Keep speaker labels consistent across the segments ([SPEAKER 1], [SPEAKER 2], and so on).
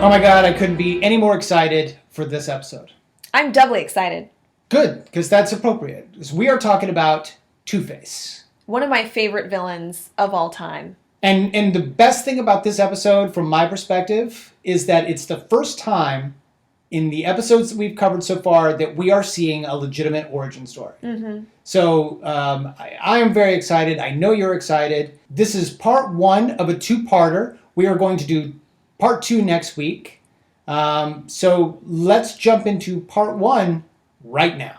[SPEAKER 1] Oh my God, I couldn't be any more excited for this episode.
[SPEAKER 2] I'm doubly excited.
[SPEAKER 1] Good, because that's appropriate. Because we are talking about Two-Face.
[SPEAKER 2] One of my favorite villains of all time.
[SPEAKER 1] And the best thing about this episode, from my perspective, is that it's the first time in the episodes that we've covered so far that we are seeing a legitimate origin story. Mm-hmm. So I am very excited. I know you're excited. This is part one of a two-parter. We are going to do part two next week. So let's jump into part one right now.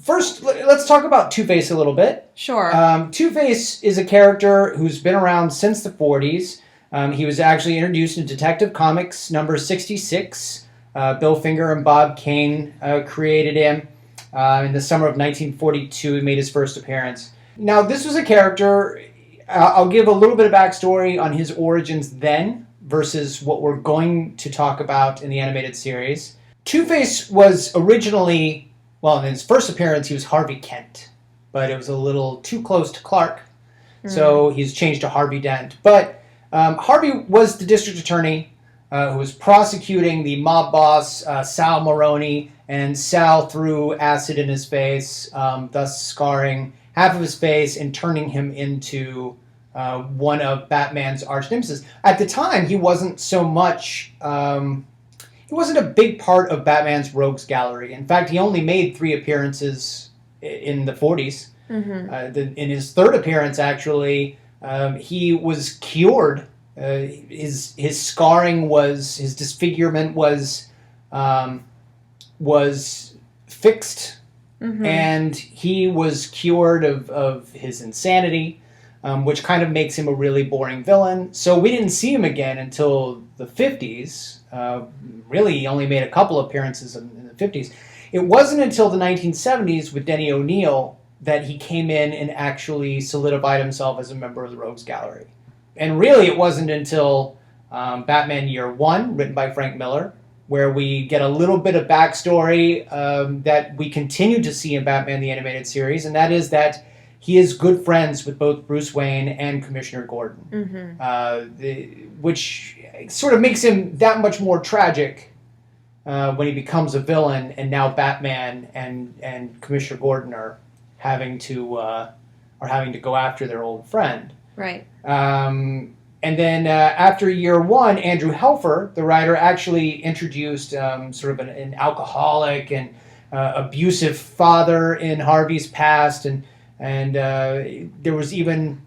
[SPEAKER 1] First, let's talk about Two-Face a little bit.
[SPEAKER 2] Sure.
[SPEAKER 1] Two-Face is a character who's been around since the 40s. He was actually introduced in Detective Comics number 66. Bill Finger and Bob Kane created him. In the summer of 1942, he made his first appearance. Now, this was a character, I'll give a little bit of backstory on his origins then versus what we're going to talk about in the animated series. Two-Face was originally... Well, in his first appearance, he was Harvey Kent, but it was a little too close to Clark, so he's changed to Harvey Dent. But Harvey was the district attorney who was prosecuting the mob boss, Sal Maroni, and Sal threw acid in his face, thus scarring half of his face and turning him into one of Batman's arch nemesis. At the time, he wasn't so much... He wasn't a big part of Batman's rogues gallery. In fact, he only made 3 appearances in the 40s. Mm-hmm. In his third appearance, actually, he was cured. His scarring was, his disfigurement was fixed, mm-hmm. and he was cured of his insanity, which kind of makes him a really boring villain. So we didn't see him again until the 50s. Really, he only made a couple appearances in the 50s. It wasn't until the 1970s with Denny O'Neil that he came in and actually solidified himself as a member of the Rogues Gallery. And really, it wasn't until Batman Year One, written by Frank Miller, where we get a little bit of backstory that we continue to see in Batman the Animated Series, and that is that he is good friends with both Bruce Wayne and Commissioner Gordon, mm-hmm. Which sort of makes him that much more tragic when he becomes a villain, and now Batman and Commissioner Gordon are having to go after their old friend.
[SPEAKER 2] Right.
[SPEAKER 1] And then after Year One, Andrew Helfer, the writer, actually introduced sort of an alcoholic and abusive father in Harvey's past, and there was even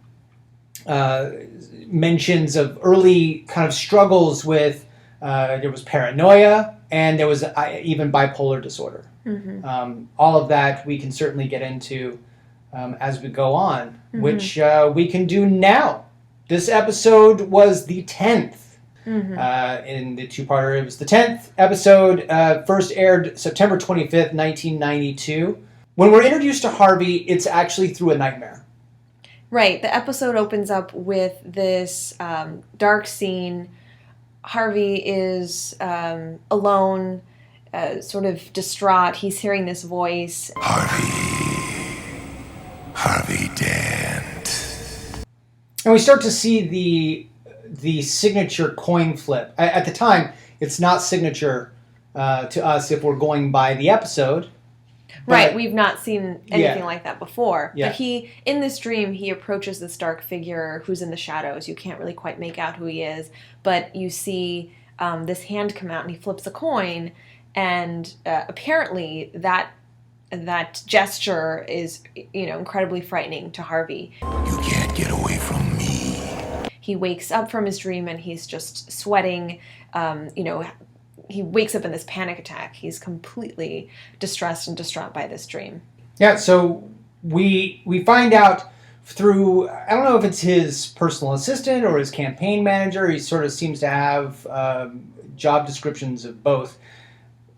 [SPEAKER 1] mentions of early kind of struggles with, there was paranoia, and there was even bipolar disorder. Mm-hmm. All of that we can certainly get into as we go on, mm-hmm. which we can do now. This episode was the 10th mm-hmm. In the two-parter. It was the 10th episode, first aired September 25th, 1992. When we're introduced to Harvey, it's actually through a nightmare.
[SPEAKER 2] Right. The episode opens up with this dark scene. Harvey is alone, sort of distraught. He's hearing this voice.
[SPEAKER 3] Harvey Dent.
[SPEAKER 1] And we start to see the signature coin flip. At the time, it's not signature to us if we're going by the episode.
[SPEAKER 2] Right, we've not seen anything
[SPEAKER 1] yeah.
[SPEAKER 2] like that before.
[SPEAKER 1] Yeah.
[SPEAKER 2] But in this dream, he approaches this dark figure who's in the shadows. You can't really quite make out who he is, but you see this hand come out, and he flips a coin, and apparently that gesture is, incredibly frightening to Harvey.
[SPEAKER 3] You can't get away from me.
[SPEAKER 2] He wakes up from his dream, and he's just sweating, he wakes up in this panic attack. He's completely distressed and distraught by this dream.
[SPEAKER 1] Yeah, so we find out through, I don't know if it's his personal assistant or his campaign manager. He sort of seems to have job descriptions of both.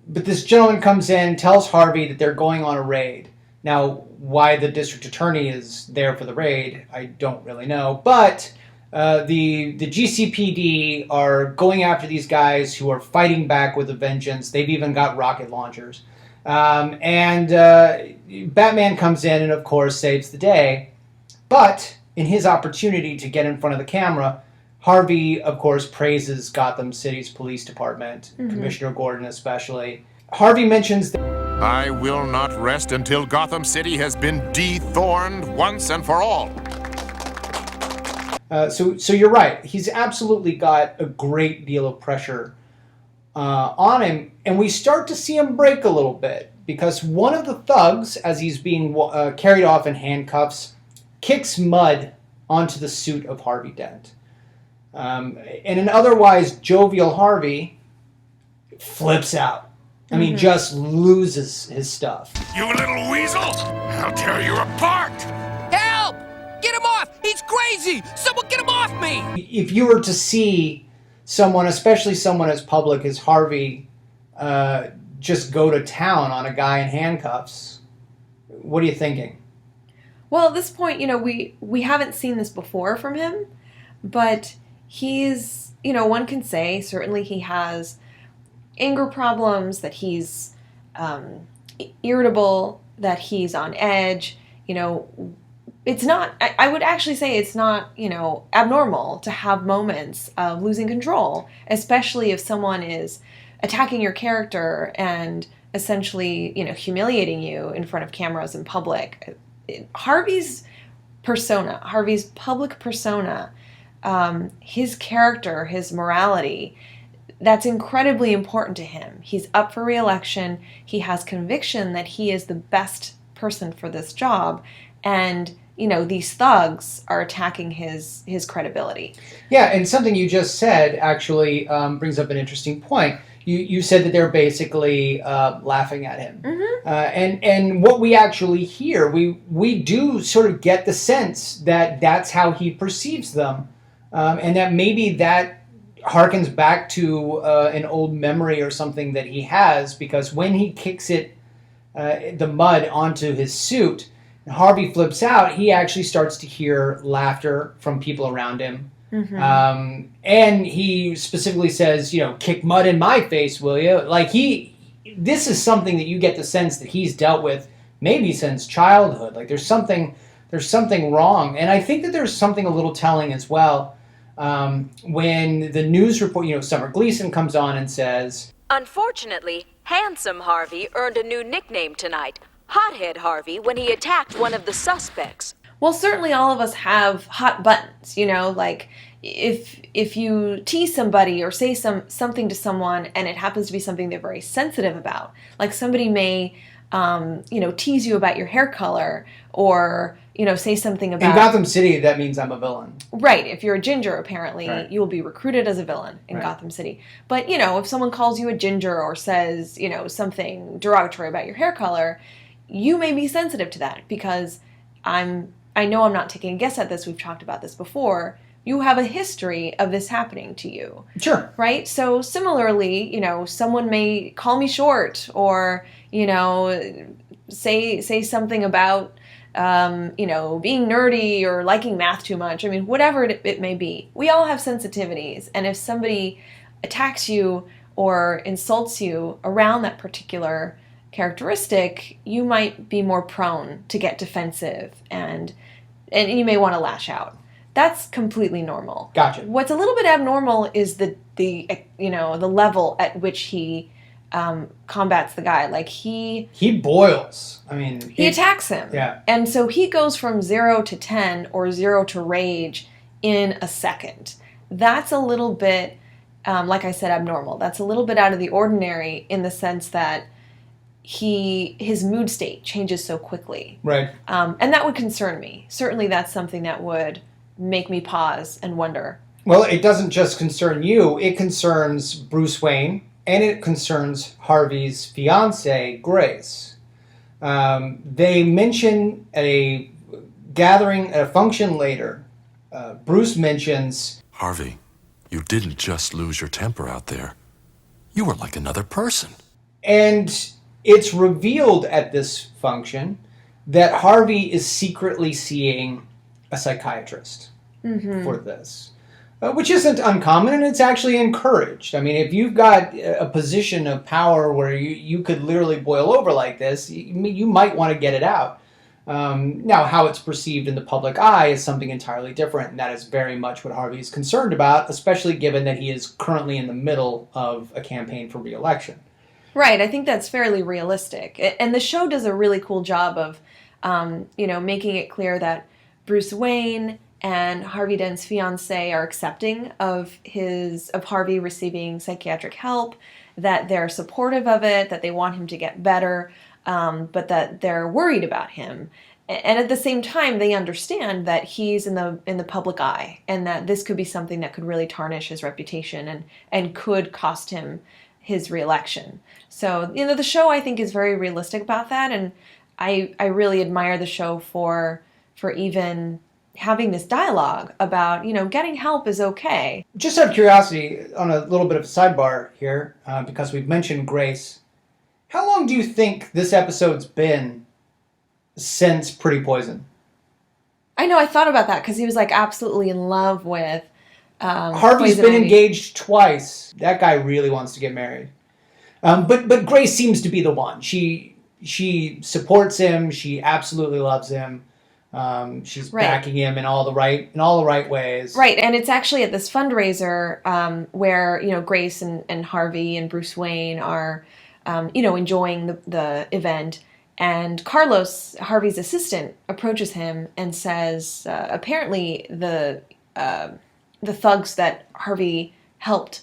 [SPEAKER 1] But this gentleman comes in, tells Harvey that they're going on a raid. Now, why the district attorney is there for the raid, I don't really know. But the GCPD are going after these guys who are fighting back with a vengeance. They've even got rocket launchers. And Batman comes in and, of course, saves the day. But in his opportunity to get in front of the camera, Harvey, of course, praises Gotham City's police department, Commissioner Gordon especially. Harvey mentions that
[SPEAKER 4] I will not rest until Gotham City has been dethorned once and for all.
[SPEAKER 1] So you're right. He's absolutely got a great deal of pressure on him, and we start to see him break a little bit because one of the thugs, as he's being carried off in handcuffs, kicks mud onto the suit of Harvey Dent. And an otherwise jovial Harvey flips out. I mean, just loses his stuff.
[SPEAKER 4] You little weasel! I'll tear you apart!
[SPEAKER 5] Help! Get him off! He's crazy! Someone get him off me!
[SPEAKER 1] If you were to see someone, especially someone as public as Harvey, just go to town on a guy in handcuffs, what are you thinking?
[SPEAKER 2] Well, at this point, we haven't seen this before from him, but he's, one can say certainly he has anger problems, that he's irritable, that he's on edge. It's not, I would actually say it's not, abnormal to have moments of losing control, especially if someone is attacking your character and essentially, humiliating you in front of cameras in public. Harvey's public persona, his character, his morality, that's incredibly important to him. He's up for re-election. He has conviction that he is the best person for this job. And, these thugs are attacking his credibility.
[SPEAKER 1] Yeah, and something you just said actually brings up an interesting point. You said that they're basically laughing at him. And what we actually hear, we do sort of get the sense that that's how he perceives them. And that maybe that harkens back to an old memory or something that he has, because when he kicks the mud onto his suit, and Harvey flips out, he actually starts to hear laughter from people around him. And he specifically says, kick mud in my face, will you? Like this is something that you get the sense that he's dealt with maybe since childhood. Like there's something wrong. And I think that there's something a little telling as well. When the news report, Summer Gleason comes on and says,
[SPEAKER 6] "Unfortunately, Handsome Harvey earned a new nickname tonight, Hothead Harvey, when he attacked one of the suspects."
[SPEAKER 2] Well, certainly all of us have hot buttons, like if you tease somebody or say something to someone and it happens to be something they're very sensitive about, like somebody may, tease you about your hair color or, say something about...
[SPEAKER 1] In Gotham City, that means I'm a villain.
[SPEAKER 2] Right. If you're a ginger, apparently,
[SPEAKER 1] right,
[SPEAKER 2] you will be recruited as a villain in
[SPEAKER 1] right,
[SPEAKER 2] Gotham City. But, if someone calls you a ginger or says, something derogatory about your hair color, you may be sensitive to that because I know I'm not taking a guess at this. We've talked about this before. You have a history of this happening to you.
[SPEAKER 1] Sure.
[SPEAKER 2] Right? So similarly, someone may call me short or, say something about, being nerdy or liking math too much. I mean, whatever it may be. We all have sensitivities. And if somebody attacks you or insults you around that particular characteristic, you might be more prone to get defensive and you may want to lash out. That's completely normal.
[SPEAKER 1] Gotcha.
[SPEAKER 2] What's a little bit abnormal is the level at which he combats the guy. Like he
[SPEAKER 1] boils. I mean,
[SPEAKER 2] he attacks him.
[SPEAKER 1] Yeah.
[SPEAKER 2] And so he goes from 0 to 10 or 0 to rage in a second. That's a little bit, like I said, abnormal. That's a little bit out of the ordinary in the sense that his mood state changes so quickly.
[SPEAKER 1] Right.
[SPEAKER 2] And that would concern me. Certainly that's something that would make me pause and wonder.
[SPEAKER 1] Well, it doesn't just concern you. It concerns Bruce Wayne, and it concerns Harvey's fiancée, Grace. They mention at a gathering, at a function later, Bruce mentions,
[SPEAKER 7] "Harvey, you didn't just lose your temper out there. You were like another person."
[SPEAKER 1] And it's revealed at this function that Harvey is secretly seeing a psychiatrist for this, which isn't uncommon, and it's actually encouraged. I mean, if you've got a position of power where you could literally boil over like this, you might want to get it out. Now, how it's perceived in the public eye is something entirely different, and that is very much what Harvey is concerned about, especially given that he is currently in the middle of a campaign for re-election.
[SPEAKER 2] Right, I think that's fairly realistic. And the show does a really cool job of, making it clear that Bruce Wayne and Harvey Dent's fiancée are accepting of Harvey receiving psychiatric help, that they're supportive of it, that they want him to get better, but that they're worried about him. And at the same time, they understand that he's in the public eye, and that this could be something that could really tarnish his reputation and could cost him his reelection. So, the show, I think, is very realistic about that, and I really admire the show for even having this dialogue about, getting help is okay.
[SPEAKER 1] Just out of curiosity, on a little bit of a sidebar here, because we've mentioned Grace, how long do you think this episode's been since Pretty Poison?
[SPEAKER 2] I know, I thought about that, because he was, absolutely in love with
[SPEAKER 1] Harvey's
[SPEAKER 2] Poison
[SPEAKER 1] been
[SPEAKER 2] Ivy.
[SPEAKER 1] engaged twice. That guy really wants to get married. But Grace seems to be the one. She supports him. She absolutely loves him. She's
[SPEAKER 2] Right.
[SPEAKER 1] backing him in all the right ways.
[SPEAKER 2] Right, and it's actually at this fundraiser where Grace and Harvey and Bruce Wayne are enjoying the event, and Carlos, Harvey's assistant, approaches him and says apparently the thugs that Harvey helped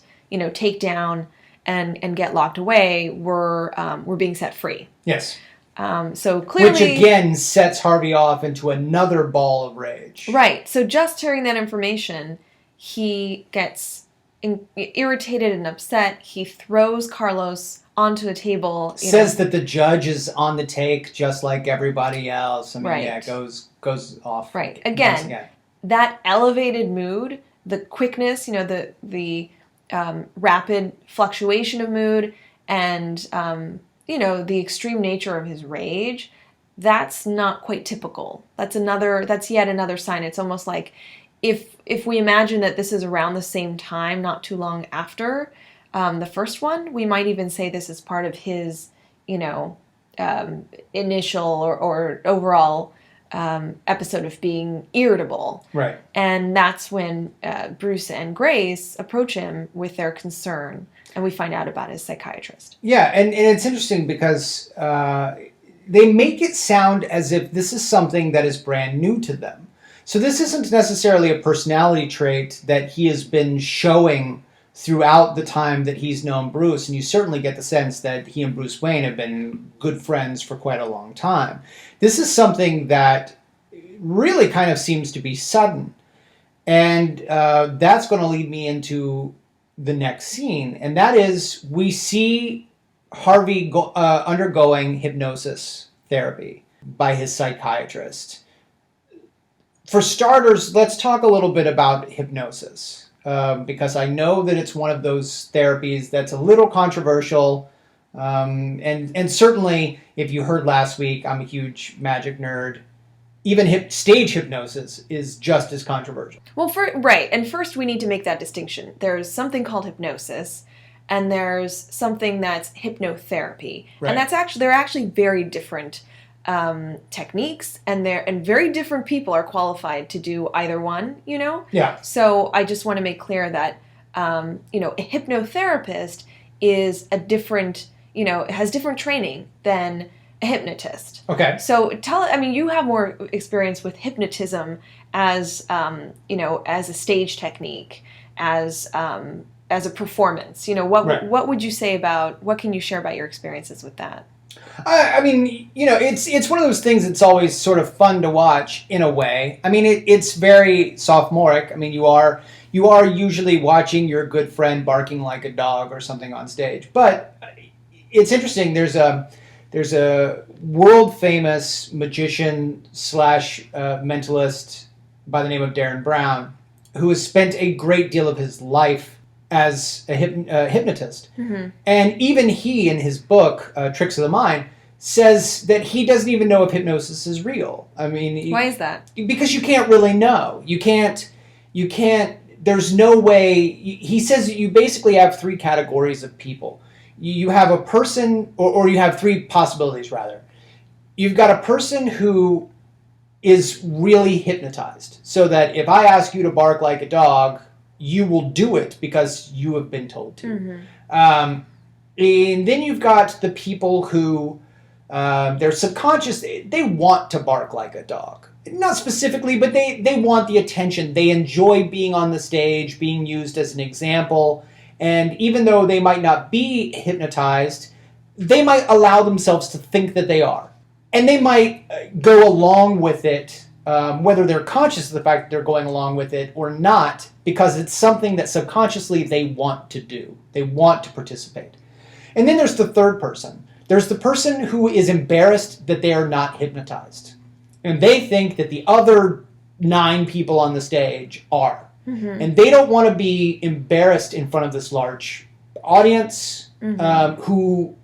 [SPEAKER 2] take down and get locked away were being set free.
[SPEAKER 1] Yes.
[SPEAKER 2] So clearly,
[SPEAKER 1] Which again sets Harvey off into another ball of rage.
[SPEAKER 2] right. So just hearing that information, he gets irritated and upset. He throws Carlos onto a table.
[SPEAKER 1] Says that the judge is on the take, just like everybody else. I mean,
[SPEAKER 2] Right.
[SPEAKER 1] yeah, it goes off.
[SPEAKER 2] Right.
[SPEAKER 1] once
[SPEAKER 2] Again, that elevated mood, the quickness, the rapid fluctuation of mood, and the extreme nature of his rage, that's not quite typical. That's yet another sign. It's almost like if we imagine that this is around the same time, not too long after the first one, we might even say this is part of his, initial or overall episode of being irritable.
[SPEAKER 1] Right.
[SPEAKER 2] And that's when Bruce and Grace approach him with their concern, and we find out about his psychiatrist.
[SPEAKER 1] Yeah, and it's interesting because they make it sound as if this is something that is brand new to them. So this isn't necessarily a personality trait that he has been showing throughout the time that he's known Bruce, and you certainly get the sense that he and Bruce Wayne have been good friends for quite a long time. This is something that really kind of seems to be sudden, and that's going to lead me into the next scene, and that is we see Harvey undergoing hypnosis therapy by his psychiatrist. For starters, let's talk a little bit about hypnosis. Because I know that it's one of those therapies that's a little controversial. And certainly, if you heard last week, I'm a huge magic nerd. Even stage hypnosis is just as controversial.
[SPEAKER 2] Well, right. And first, we need to make that distinction. There's something called hypnosis, and there's something that's hypnotherapy.
[SPEAKER 1] Right.
[SPEAKER 2] And they're actually very different techniques, and very different people are qualified to do either one,
[SPEAKER 1] Yeah.
[SPEAKER 2] So I just want to make clear that a hypnotherapist is a different, has different training than a hypnotist.
[SPEAKER 1] Okay.
[SPEAKER 2] So you have more experience with hypnotism as as a stage technique, as a performance.
[SPEAKER 1] Right.
[SPEAKER 2] What would you say what can you share about your experiences with that?
[SPEAKER 1] I mean, it's one of those things that's always sort of fun to watch in a way. I mean, it's very sophomoric. I mean, you are usually watching your good friend barking like a dog or something on stage. But it's interesting. There's a world famous magician / mentalist by the name of Darren Brown, who has spent a great deal of his life as a hypnotist. Mm-hmm. And even he, in his book, Tricks of the Mind, says that he doesn't even know if hypnosis is real. I mean...
[SPEAKER 2] Why is that?
[SPEAKER 1] Because you can't really know. You can't... There's no way... He says that you basically have three categories of people. You have a person... Or you have three possibilities, rather. You've got a person who is really hypnotized. So that if I ask you to bark like a dog, you will do it because you have been told to. And then you've got the people who, they're subconscious, they want to bark like a dog. Not specifically, but they want the attention. They enjoy being on the stage, being used as an example. And even though they might not be hypnotized, they might allow themselves to think that they are. And they might go along with it, whether they're conscious of the fact that they're going along with it or not, because it's something that subconsciously they want to do. They want to participate. And then there's the third person. There's the person who is embarrassed that they are not hypnotized. And they think that the other 9 people on the stage are. And they don't want to be embarrassed in front of this large audience who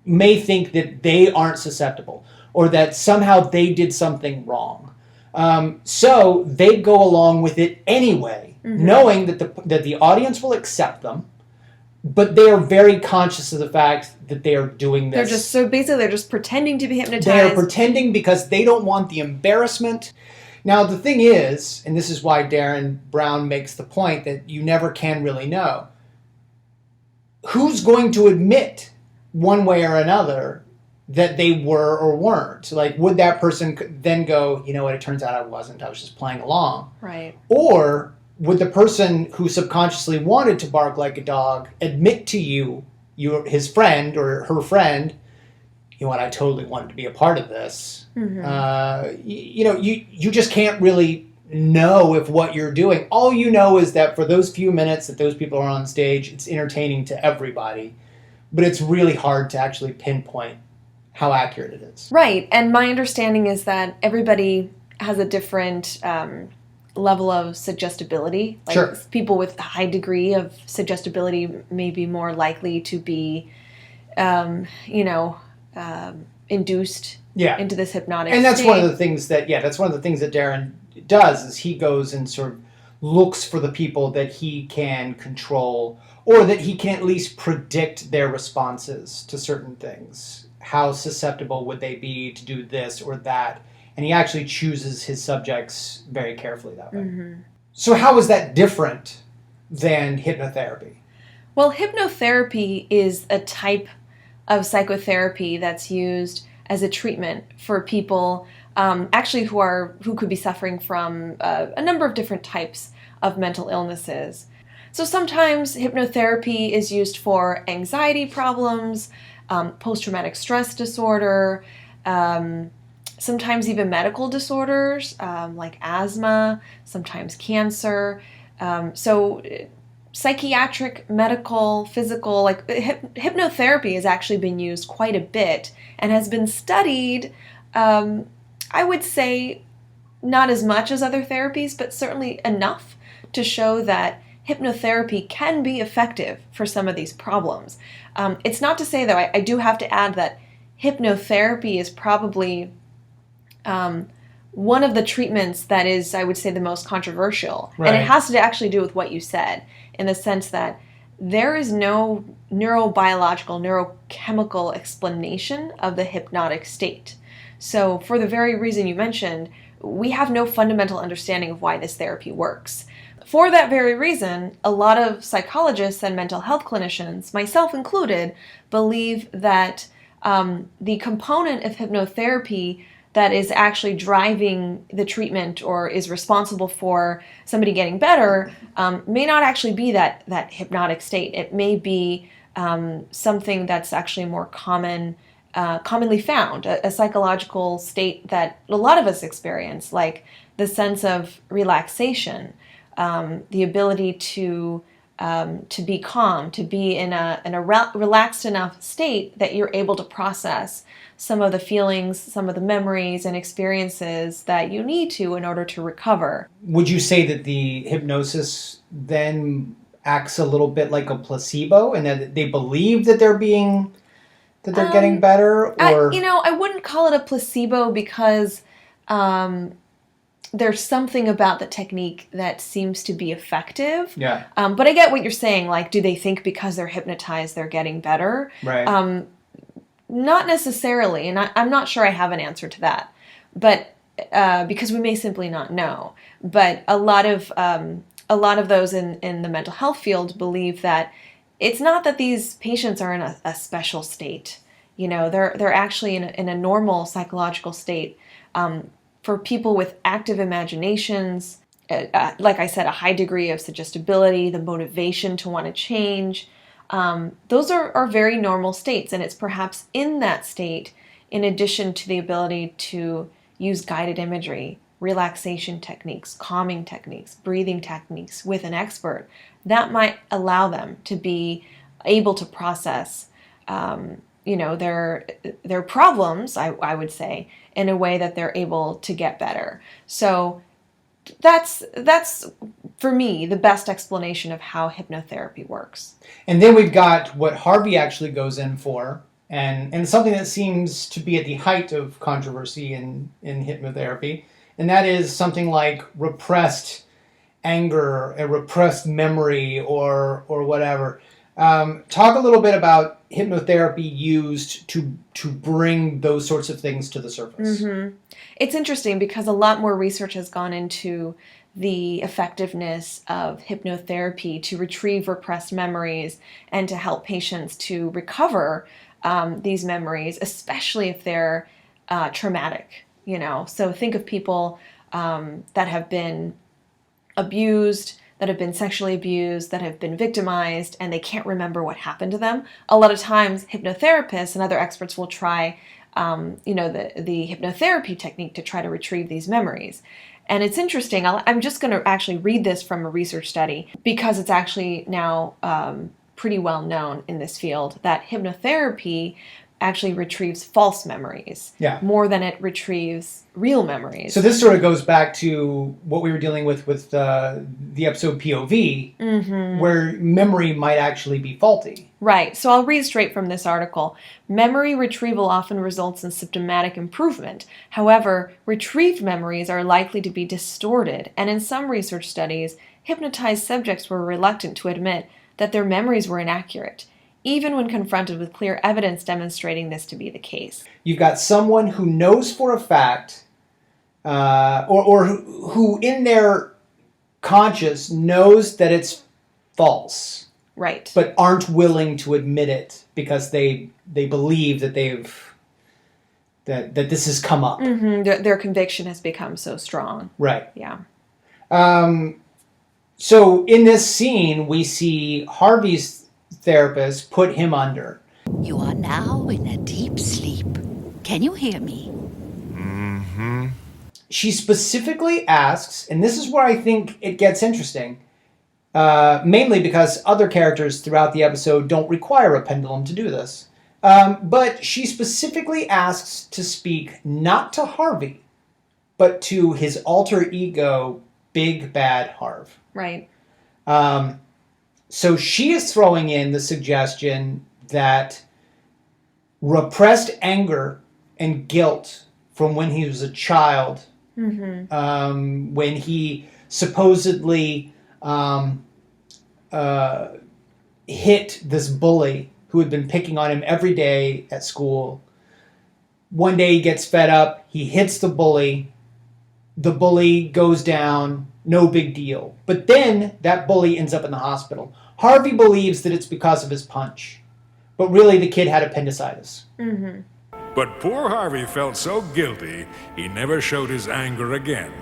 [SPEAKER 1] may think that they aren't susceptible or that somehow they did something wrong. So they go along with it anyway, knowing that the audience will accept them, but they are very conscious of the fact that they are doing this.
[SPEAKER 2] They're just pretending to be hypnotized.
[SPEAKER 1] They are pretending because they don't want the embarrassment. Now, the thing is, and this is why Darren Brown makes the point that you never can really know, who's going to admit one way or another that they were or weren't? Like, would that person then go, you know what, it turns out I wasn't, I was just playing along.
[SPEAKER 2] Right.
[SPEAKER 1] Or would the person who subconsciously wanted to bark like a dog admit to you, his friend or her friend, you know what, I totally wanted to be a part of this. You just can't really know if what you're doing. All you know is that for those few minutes that those people are on stage, it's entertaining to everybody. But it's really hard to actually pinpoint how accurate it is.
[SPEAKER 2] Right. And my understanding is that everybody has a different level of suggestibility. Like
[SPEAKER 1] Sure.
[SPEAKER 2] People with a high degree of suggestibility may be more likely to be, induced into this hypnotic
[SPEAKER 1] and that's
[SPEAKER 2] state.
[SPEAKER 1] one of the things that Darren does is he goes and sort of looks for the people that he can control or that he can at least predict their responses to certain things. How susceptible would they be to do this or that? And he actually chooses his subjects very carefully that way. So how is that different than hypnotherapy?
[SPEAKER 2] Well, hypnotherapy is a type of psychotherapy that's used as a treatment for people who could be suffering from a number of different types of mental illnesses. So sometimes hypnotherapy is used for anxiety problems, post-traumatic stress disorder, sometimes even medical disorders like asthma, sometimes cancer. Psychiatric, medical, physical, hypnotherapy has actually been used quite a bit and has been studied, I would say not as much as other therapies, but certainly enough to show that hypnotherapy can be effective for some of these problems. It's not to say, though, I do have to add that hypnotherapy is probably one of the treatments that is, I would say, the most controversial.
[SPEAKER 1] Right.
[SPEAKER 2] And it has to actually do with what you said, in the sense that there is no neurobiological, neurochemical explanation of the hypnotic state. So for the very reason you mentioned, we have no fundamental understanding of why this therapy works. For that very reason, a lot of psychologists and mental health clinicians, myself included, believe that the component of hypnotherapy that is actually driving the treatment or is responsible for somebody getting better may not actually be that hypnotic state. It may be something that's actually more commonly found, a psychological state that a lot of us experience, like the sense of relaxation, the ability to be calm, to be in a relaxed enough state that you're able to process some of the feelings, some of the memories and experiences that you need to in order to recover.
[SPEAKER 1] Would you say that the hypnosis then acts a little bit like a placebo and that they believe that they're getting better? Or
[SPEAKER 2] I wouldn't call it a placebo because there's something about the technique that seems to be effective.
[SPEAKER 1] Yeah.
[SPEAKER 2] But I get what you're saying. Like, do they think because they're hypnotized they're getting better?
[SPEAKER 1] Right.
[SPEAKER 2] Not necessarily, and I'm not sure I have an answer to that. But because we may simply not know. But a lot of those in the mental health field believe that it's not that these patients are in a special state. You know, they're actually in a normal psychological state. For people with active imaginations, like I said, a high degree of suggestibility, the motivation to want to change, those are very normal states. And it's perhaps in that state, in addition to the ability to use guided imagery, relaxation techniques, calming techniques, breathing techniques with an expert, that might allow them to be able to process their problems, I would say, in a way that they're able to get better. So that's for me the best explanation of how hypnotherapy works.
[SPEAKER 1] And then we've got what Harvey actually goes in for, and something that seems to be at the height of controversy in hypnotherapy, and that is something like repressed anger, a repressed memory, or whatever. Talk a little bit about hypnotherapy used to bring those sorts of things to the surface.
[SPEAKER 2] Mm-hmm. It's interesting because a lot more research has gone into the effectiveness of hypnotherapy to retrieve repressed memories and to help patients to recover these memories, especially if they're traumatic. You know, so think of people that have been abused, that have been sexually abused, that have been victimized, and they can't remember what happened to them. A lot of times, hypnotherapists and other experts will try, the hypnotherapy technique to try to retrieve these memories. And it's interesting. I'm just going to actually read this from a research study because it's actually now pretty well known in this field that hypnotherapy actually retrieves false memories more than it retrieves real memories.
[SPEAKER 1] So this sort of goes back to what we were dealing with the episode POV, where memory might actually be faulty.
[SPEAKER 2] Right. So I'll read straight from this article. Memory retrieval often results in symptomatic improvement. However, retrieved memories are likely to be distorted, and in some research studies, hypnotized subjects were reluctant to admit that their memories were inaccurate, even when confronted with clear evidence demonstrating this to be the case.
[SPEAKER 1] You've got someone who knows for a fact, or who in their conscious knows that it's false.
[SPEAKER 2] Right.
[SPEAKER 1] But aren't willing to admit it because they believe that that this has come up.
[SPEAKER 2] Mm-hmm. Their conviction has become so strong.
[SPEAKER 1] Right.
[SPEAKER 2] Yeah.
[SPEAKER 1] So in this scene, we see Harvey's therapist put him under.
[SPEAKER 8] You are now in a deep sleep. Can you hear me?
[SPEAKER 3] Mm-hmm.
[SPEAKER 1] She specifically asks, and this is where I think it gets interesting, mainly because other characters throughout the episode don't require a pendulum to do this. But she specifically asks to speak not to Harvey, but to his alter ego, Big Bad Harv.
[SPEAKER 2] Right.
[SPEAKER 1] So she is throwing in the suggestion that repressed anger and guilt from when he was a child, when he supposedly hit this bully who had been picking on him every day at school. One day he gets fed up, he hits the bully goes down, no big deal. But then that bully ends up in the hospital. Harvey believes that it's because of his punch, but really the kid had appendicitis.
[SPEAKER 2] Mm-hmm.
[SPEAKER 9] But poor Harvey felt so guilty, he never showed his anger again.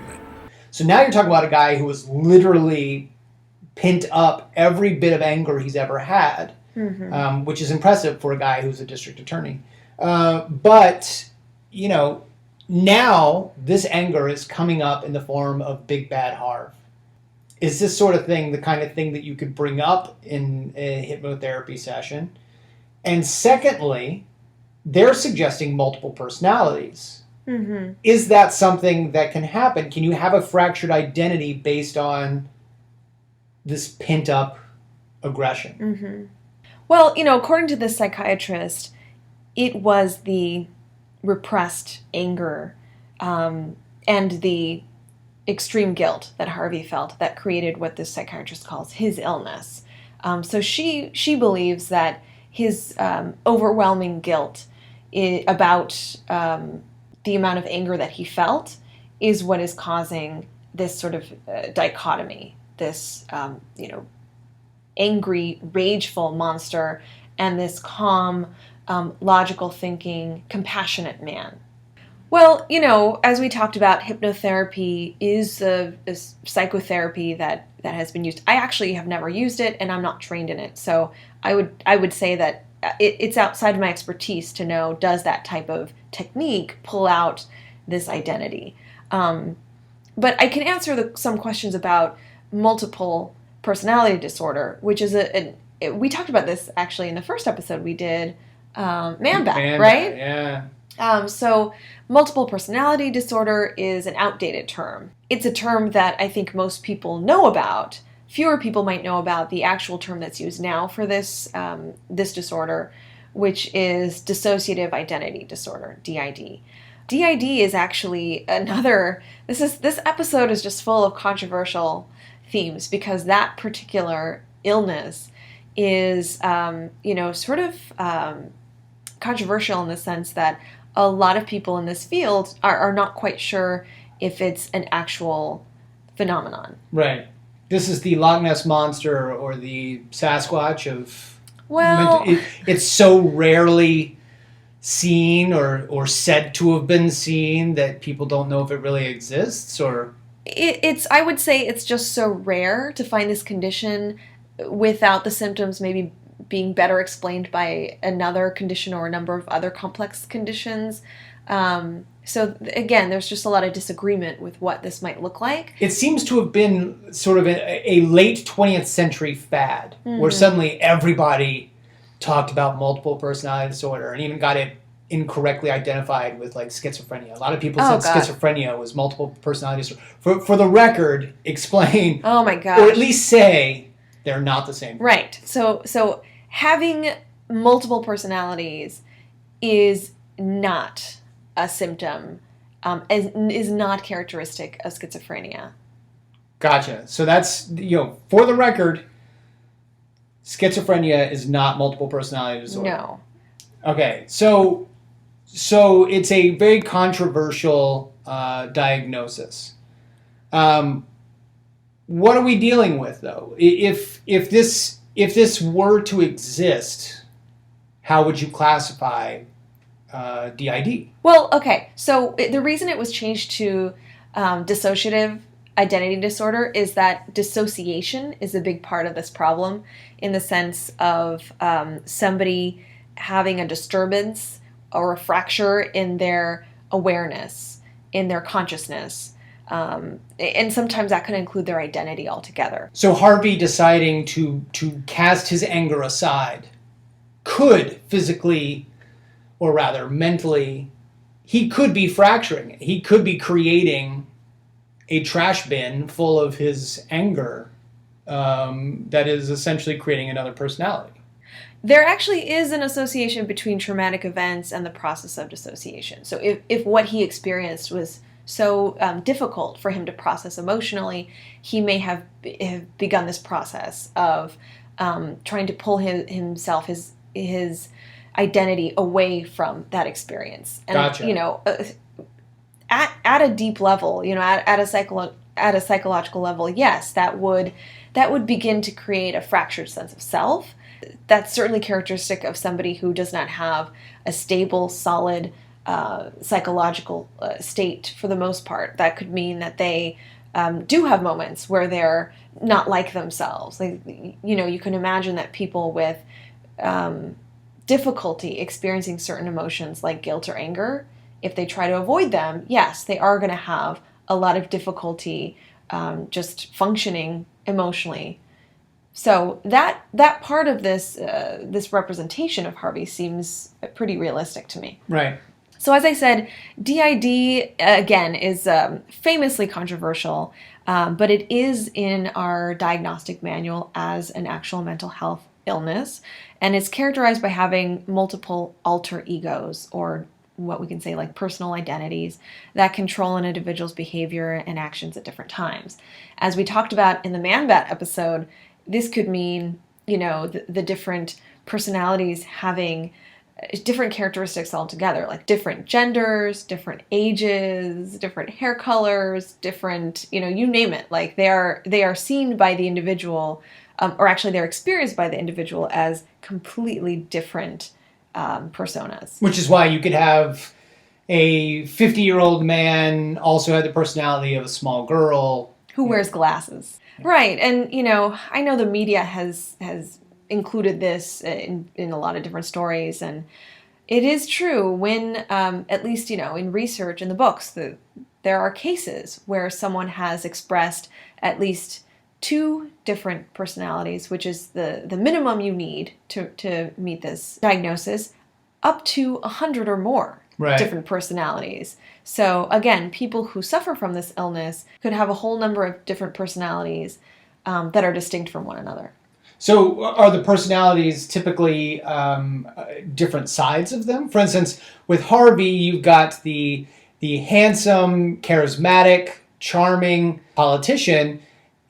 [SPEAKER 1] So now you're talking about a guy who was literally pent up every bit of anger he's ever had, which is impressive for a guy who's a district attorney. But, now this anger is coming up in the form of Big Bad Harv. Is this sort of thing the kind of thing that you could bring up in a hypnotherapy session? And secondly, they're suggesting multiple personalities.
[SPEAKER 2] Mm-hmm.
[SPEAKER 1] Is that something that can happen? Can you have a fractured identity based on this pent-up aggression?
[SPEAKER 2] Mm-hmm. Well, according to this psychiatrist, it was the repressed anger and the extreme guilt that Harvey felt that created what this psychiatrist calls his illness. So she believes that his overwhelming guilt about the amount of anger that he felt is what is causing this sort of dichotomy, this, angry, rageful monster and this calm, logical thinking, compassionate man. Well, as we talked about, hypnotherapy is a psychotherapy that has been used. I actually have never used it, and I'm not trained in it. So I would say that it's outside of my expertise to know, does that type of technique pull out this identity? But I can answer some questions about multiple personality disorder, which is we talked about this actually in the first episode we did, Man-Bat, right?
[SPEAKER 1] Yeah.
[SPEAKER 2] So multiple personality disorder is an outdated term. It's a term that I think most people know about. Fewer people might know about the actual term that's used now for this disorder, which is dissociative identity disorder, DID. DID is actually another. This episode is just full of controversial themes because that particular illness is, sort of controversial in the sense that a lot of people in this field are not quite sure if it's an actual phenomenon.
[SPEAKER 1] Right. This is the Loch Ness Monster or the Sasquatch of...
[SPEAKER 2] Well...
[SPEAKER 1] It's so rarely seen or said to have been seen that people don't know if it really exists, or...
[SPEAKER 2] I would say it's just so rare to find this condition without the symptoms maybe being better explained by another condition or a number of other complex conditions. So again, there's just a lot of disagreement with what this might look like.
[SPEAKER 1] It seems to have been sort of a late 20th century fad, where suddenly everybody talked about multiple personality disorder and even got it incorrectly identified with like schizophrenia. A lot of people said schizophrenia was multiple personality disorder. For the record, explain.
[SPEAKER 2] Oh my gosh.
[SPEAKER 1] Or at least say they're not the same.
[SPEAKER 2] Right. So having multiple personalities is not a symptom, is not characteristic of schizophrenia.
[SPEAKER 1] Gotcha. So that's, for the record, schizophrenia is not multiple personality disorder.
[SPEAKER 2] No.
[SPEAKER 1] Okay. So it's a very controversial diagnosis. What are we dealing with, though? If this were to exist, how would you classify DID?
[SPEAKER 2] Well, okay. So the reason it was changed to dissociative identity disorder is that dissociation is a big part of this problem, in the sense of somebody having a disturbance or a fracture in their awareness, in their consciousness. And sometimes that could include their identity altogether.
[SPEAKER 1] So Harvey deciding to cast his anger aside could physically, or rather mentally, he could be fracturing it. He could be creating a trash bin full of his anger that is essentially creating another personality.
[SPEAKER 2] There actually is an association between traumatic events and the process of dissociation. So if what he experienced was so difficult for him to process emotionally, he may have begun this process of trying to pull his identity away from that experience. And,
[SPEAKER 1] Gotcha.
[SPEAKER 2] At a deep level, at a psychological level, yes, that would begin to create a fractured sense of self. That's certainly characteristic of somebody who does not have a stable, solid psychological state for the most part. That could mean that they do have moments where they're not like themselves. Like, you can imagine that people with difficulty experiencing certain emotions like guilt or anger, if they try to avoid them, yes, they are going to have a lot of difficulty just functioning emotionally. So that part of this representation of Harvey seems pretty realistic to me.
[SPEAKER 1] Right.
[SPEAKER 2] So as I said, DID, again, is famously controversial, but it is in our diagnostic manual as an actual mental health illness, and it's characterized by having multiple alter egos, or what we can say like personal identities, that control an individual's behavior and actions at different times. As we talked about in the Man-Bat episode, this could mean, the different personalities having different characteristics altogether, like different genders, different ages, different hair colors, different, you name it. Like they are seen by the individual, or actually they're experienced by the individual as completely different personas.
[SPEAKER 1] Which is why you could have a 50-year-old man also have the personality of a small girl
[SPEAKER 2] who wears glasses. Right. And, I know the media has included this in a lot of different stories. And it is true when, at least, in research in the books, there are cases where someone has expressed at least 2 different personalities, which is the minimum you need to meet this diagnosis, up to 100 or more different personalities. So again, people who suffer from this illness could have a whole number of different personalities that are distinct from one another.
[SPEAKER 1] So are the personalities typically different sides of them? For instance, with Harvey, you've got the handsome, charismatic, charming politician,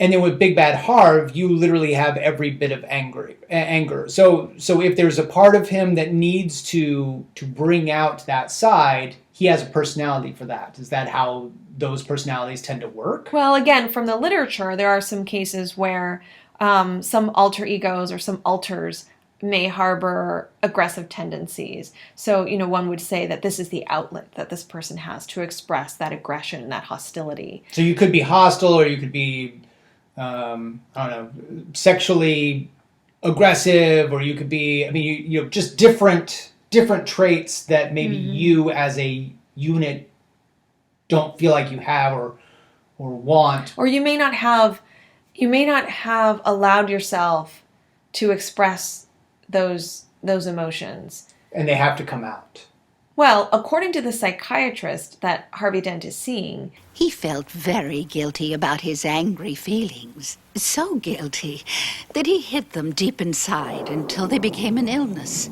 [SPEAKER 1] and then with Big Bad Harv, you literally have every bit of anger. So if there's a part of him that needs to bring out that side, he has a personality for that. Is that how those personalities tend to work?
[SPEAKER 2] Well, again, from the literature, there are some cases where some alter egos or some alters may harbor aggressive tendencies. So, one would say that this is the outlet that this person has to express that aggression and that hostility.
[SPEAKER 1] So you could be hostile, or you could be, sexually aggressive, or you could be, just different traits that maybe you as a unit don't feel like you have or want.
[SPEAKER 2] Or you may not have allowed yourself to express those emotions.
[SPEAKER 1] And they have to come out.
[SPEAKER 2] Well, according to the psychiatrist that Harvey Dent is seeing,
[SPEAKER 8] He felt very guilty about his angry feelings. So guilty that he hid them deep inside until they became an illness.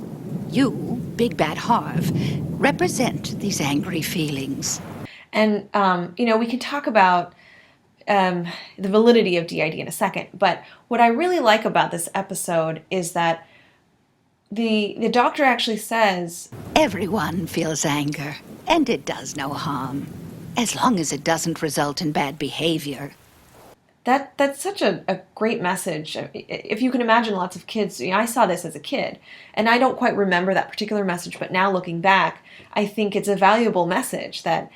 [SPEAKER 8] You, Big Bad Harv, represent these angry feelings.
[SPEAKER 2] And, we can talk about the validity of DID in a second, but what I really like about this episode is that the doctor actually says,
[SPEAKER 8] Everyone feels anger, and it does no harm, as long as it doesn't result in bad behavior.
[SPEAKER 2] That's such a great message. If you can imagine lots of kids, I saw this as a kid, and I don't quite remember that particular message, but now looking back, I think it's a valuable message that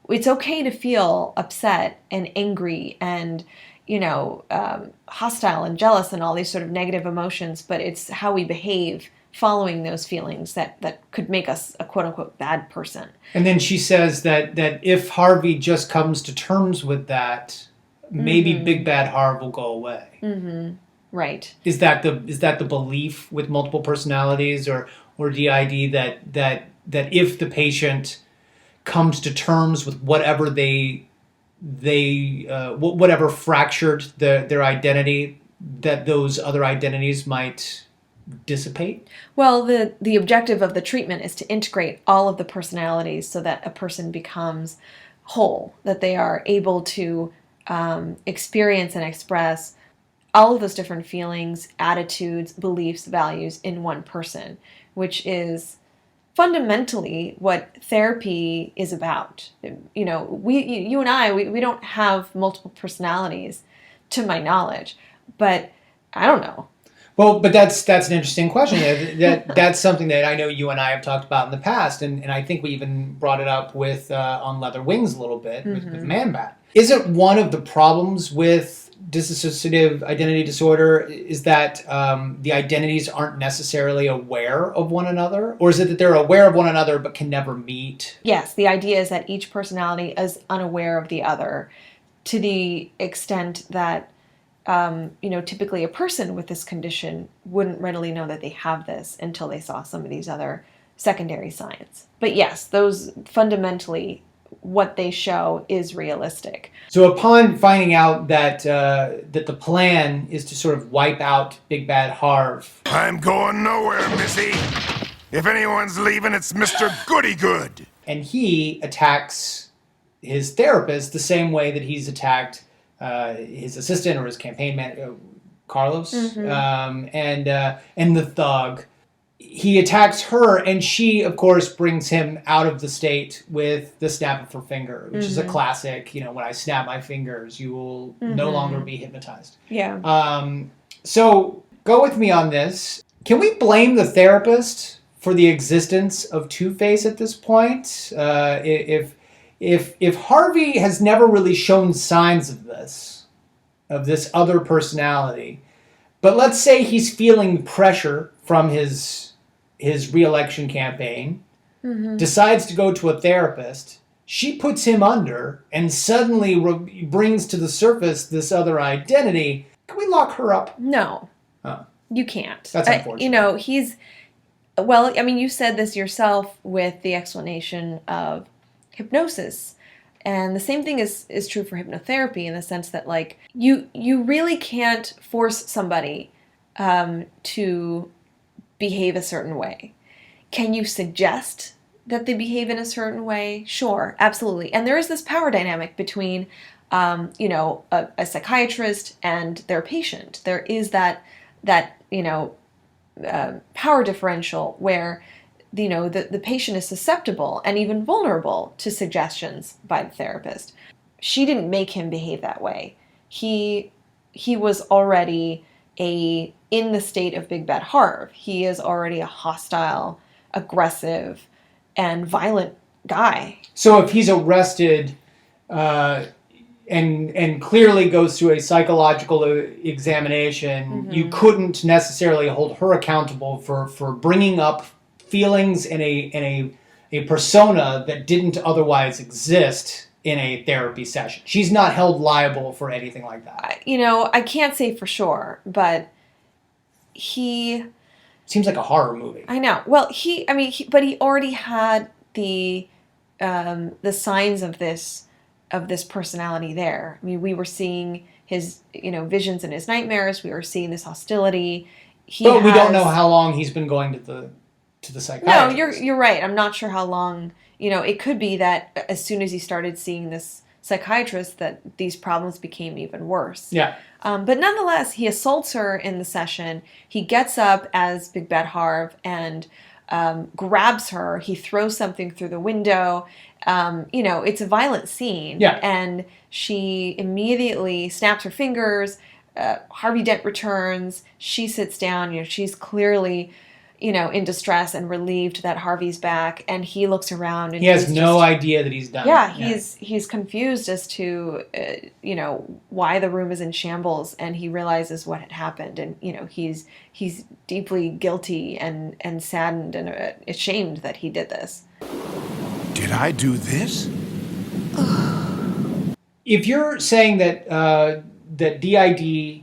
[SPEAKER 2] it's okay to feel upset and angry and, hostile and jealous and all these sort of negative emotions, but it's how we behave following those feelings that could make us a quote-unquote bad person.
[SPEAKER 1] And then she says that if Harvey just comes to terms with that, maybe Big Bad Harv will go away.
[SPEAKER 2] Mm-hmm. Right.
[SPEAKER 1] Is that the belief with multiple personalities or DID that if the patient comes to terms with whatever whatever fractured their identity, that those other identities might dissipate?
[SPEAKER 2] Well, the objective of the treatment is to integrate all of the personalities so that a person becomes whole, that they are able to experience and express all of those different feelings, attitudes, beliefs, values in one person, which is fundamentally what therapy is about. You and I, we don't have multiple personalities, to my knowledge, but I don't know.
[SPEAKER 1] Well, but that's an interesting question. That's something that I know you and I have talked about in the past, and I think we even brought it up with on Leather Wings a little bit with Man Bat. Isn't one of the problems with dissociative identity disorder is that the identities aren't necessarily aware of one another? Or is it that they're aware of one another but can never meet?
[SPEAKER 2] Yes, the idea is that each personality is unaware of the other to the extent that typically a person with this condition wouldn't readily know that they have this until they saw some of these other secondary signs. But yes, those fundamentally, what they show is realistic.
[SPEAKER 1] So upon finding out that the plan is to sort of wipe out Big Bad Harv,
[SPEAKER 4] I'm going nowhere, Missy. If anyone's leaving, it's Mr. Goody-Good.
[SPEAKER 1] And he attacks his therapist the same way that he's attacked his assistant or his campaign manager, Carlos, and the thug. he attacks her, and she, of course, brings him out of the state with the snap of her finger, which is a classic. When I snap my fingers, you will no longer be hypnotized.
[SPEAKER 2] Yeah.
[SPEAKER 1] So go with me on this. Can we blame the therapist for the existence of Two-Face at this point? If Harvey has never really shown signs of this other personality, but let's say he's feeling pressure from his re-election campaign, decides to go to a therapist, she puts him under, and suddenly brings to the surface this other identity. Can we lock her up?
[SPEAKER 2] No.
[SPEAKER 1] Oh.
[SPEAKER 2] You can't.
[SPEAKER 1] That's unfortunate.
[SPEAKER 2] You said this yourself with the explanation of hypnosis. And the same thing is true for hypnotherapy, in the sense that, like, you really can't force somebody to behave a certain way. Can you suggest that they behave in a certain way? Sure, absolutely. And there is this power dynamic between, a psychiatrist and their patient. There is that power differential where the patient is susceptible and even vulnerable to suggestions by the therapist. She didn't make him behave that way. He was already in the state of Big Bad Harv. He is already a hostile, aggressive, and violent guy.
[SPEAKER 1] So if he's arrested and clearly goes through a psychological examination, you couldn't necessarily hold her accountable for bringing up feelings in a persona that didn't otherwise exist in a therapy session. She's not held liable for anything like that.
[SPEAKER 2] I can't say for sure, but he
[SPEAKER 1] seems like a horror movie.
[SPEAKER 2] I know. Well, he already had the signs of this personality there. I mean, we were seeing his visions in his nightmares. We were seeing this hostility.
[SPEAKER 1] We don't know how long he's been going to the psychiatrist.
[SPEAKER 2] No, you're right. I'm not sure how long. It could be that as soon as he started seeing this psychiatrist, that these problems became even worse.
[SPEAKER 1] Yeah.
[SPEAKER 2] But nonetheless, he assaults her in the session. He gets up as Big Bad Harv and grabs her. He throws something through the window. It's a violent scene.
[SPEAKER 1] Yeah.
[SPEAKER 2] And she immediately snaps her fingers. Harvey Dent returns. She sits down. She's clearly in distress and relieved that Harvey's back, and he looks around and
[SPEAKER 1] he has no idea that he's done.
[SPEAKER 2] Yeah, he's confused as to why the room is in shambles, and he realizes what had happened, and he's deeply guilty and saddened and ashamed that he did this.
[SPEAKER 4] Did I do this?
[SPEAKER 1] If you're saying that that DID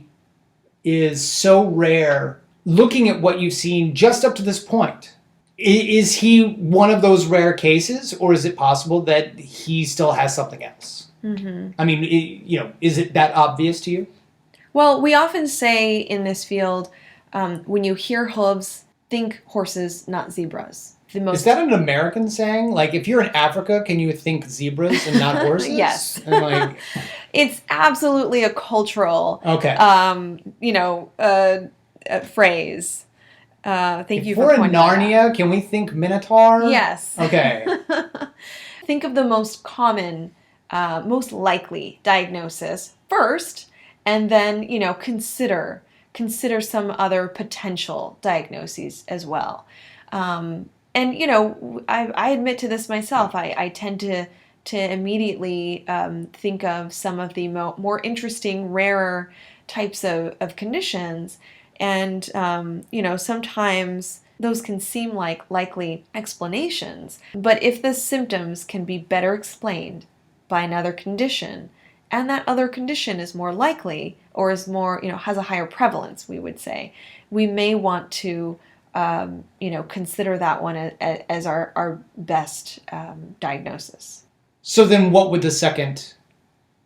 [SPEAKER 1] is so rare, looking at what you've seen just up to this point, is he one of those rare cases, or is it possible that he still has something else? I mean, is it that obvious to you?
[SPEAKER 2] Well, we often say in this field, when you hear hooves, think horses, not zebras.
[SPEAKER 1] Is that an American saying? Like, if you're in Africa, can you think zebras and not horses?
[SPEAKER 2] Yes.
[SPEAKER 1] And
[SPEAKER 2] it's absolutely a cultural phrase. Thank you for pointing that out.
[SPEAKER 1] If we're in Narnia, can we think Minotaur?
[SPEAKER 2] Yes.
[SPEAKER 1] Okay.
[SPEAKER 2] Think of the most common, most likely diagnosis first, and then, consider some other potential diagnoses as well. I admit to this myself. I tend to immediately think of some of the more interesting, rarer types of conditions. And, sometimes those can seem like likely explanations. But if the symptoms can be better explained by another condition, and that other condition is more likely, or is more, has a higher prevalence, we would say, we may want to, consider that one as our best diagnosis.
[SPEAKER 1] So then what would the second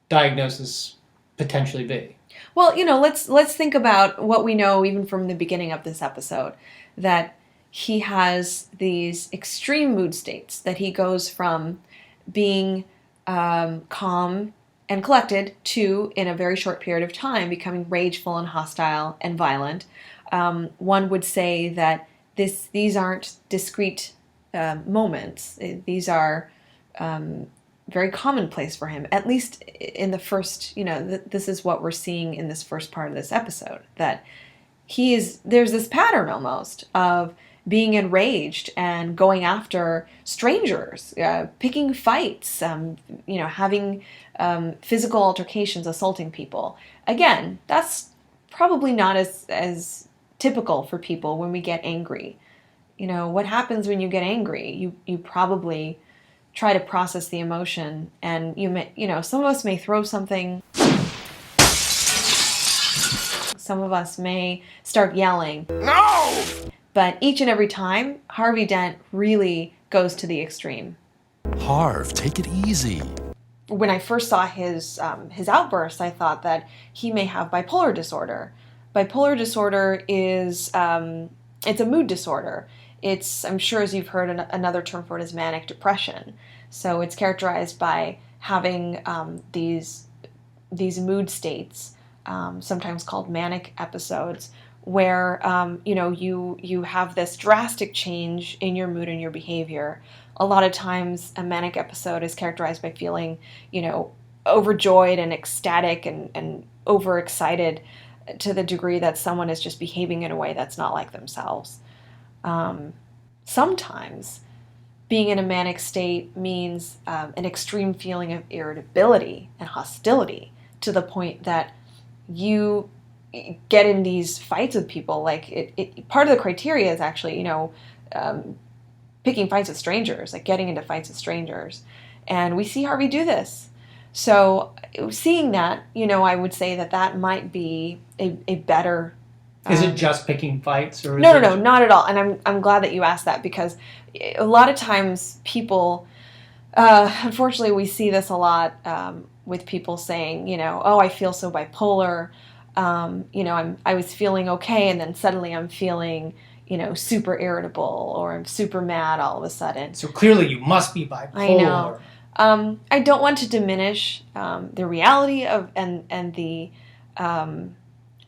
[SPEAKER 1] diagnosis potentially be?
[SPEAKER 2] Well, let's think about what we know even from the beginning of this episode, that he has these extreme mood states, that he goes from being calm and collected to, in a very short period of time, becoming rageful and hostile and violent. One would say that these aren't discrete moments. These are very commonplace for him, at least in the first, this is what we're seeing in this first part of this episode, that there's this pattern almost of being enraged and going after strangers, picking fights, having physical altercations, assaulting people. Again, that's probably not as typical for people when we get angry. What happens when you get angry? You probably try to process the emotion, and some of us may throw something. Some of us may start yelling.
[SPEAKER 4] No!
[SPEAKER 2] But each and every time, Harvey Dent really goes to the extreme.
[SPEAKER 7] Harv, take it easy.
[SPEAKER 2] When I first saw his outburst, I thought that he may have bipolar disorder. Bipolar disorder is it's a mood disorder. I'm sure, as you've heard, another term for it is manic depression. So it's characterized by having these mood states, sometimes called manic episodes, where you have this drastic change in your mood and your behavior. A lot of times, a manic episode is characterized by feeling, overjoyed and ecstatic and overexcited to the degree that someone is just behaving in a way that's not like themselves. Sometimes being in a manic state means an extreme feeling of irritability and hostility, to the point that you get in these fights with people. Like part of the criteria is actually, picking fights with strangers, like getting into fights with strangers. And we see Harvey do this. So seeing that, I would say that might be a better.
[SPEAKER 1] Is it just picking fights, or
[SPEAKER 2] no, not at all. And I'm glad that you asked that, because a lot of times people, unfortunately, we see this a lot with people saying, oh, I feel so bipolar. I was feeling okay, and then suddenly I'm feeling, super irritable, or I'm super mad all of a sudden.
[SPEAKER 1] So clearly, you must be bipolar.
[SPEAKER 2] I know. I don't want to diminish the reality of and the